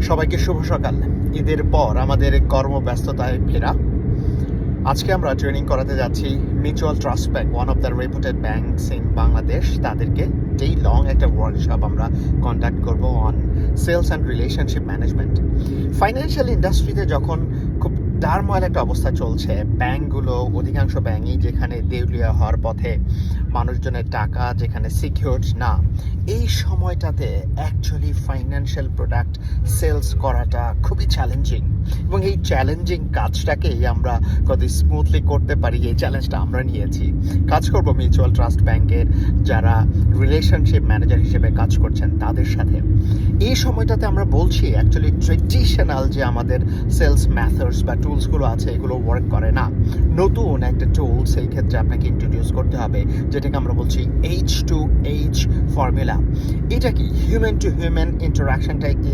সবাইকে শুভ সকাল। ঈদের পর আমাদের কর্মব্যস্ততায় ফেরা। আজকে আমরা ট্রেনিং করাতে যাচ্ছি Mutual Trust Bank, one of the reputed banks in Bangladesh. তাদেরকে ডে লং একটা ওয়ার্কশপ আমরা কন্ডাক্ট করব on sales and relationship management. Financial ইন্ডাস্ট্রিতে যখন খুব টার্মোয়েল একটা অবস্থা চলছে, ব্যাংকগুলো অধিকাংশ ব্যাংকই যেখানে দেউলিয়া হওয়ার পথে, মানুষজনের টাকা যেখানে সিকিউরড না, এই সময়টাতে অ্যাকচুয়ালি ফাইন্যান্সিয়াল প্রোডাক্ট সেলস করাটা খুবই চ্যালেঞ্জিং। এবং এই চ্যালেঞ্জিং কাজটাকেই আমরা কত স্মুথলি করতে পারি, এই চ্যালেঞ্জটা আমরা নিয়েছি। কাজ করব মিউচুয়াল ট্রাস্ট ব্যাংকের যারা রিলেশনশিপ ম্যানেজার হিসেবে কাজ করছেন তাদের সাথে। এই সময়টাতে আমরা বলছি অ্যাকচুয়ালি ট্রেডিশনাল যে আমাদের সেলস ম্যাথডস বা টুলসগুলো আছে এগুলো ওয়ার্ক করে না। নতুন একটা টুলস এই ক্ষেত্রে আপনাকে ইন্ট্রোডিউস করতে হবে, যেটাকে আমরা বলছি H2H ফর্মুলা। এটা কি হিউম্যান টু হিউম্যান ইন্টারাকশনটাকে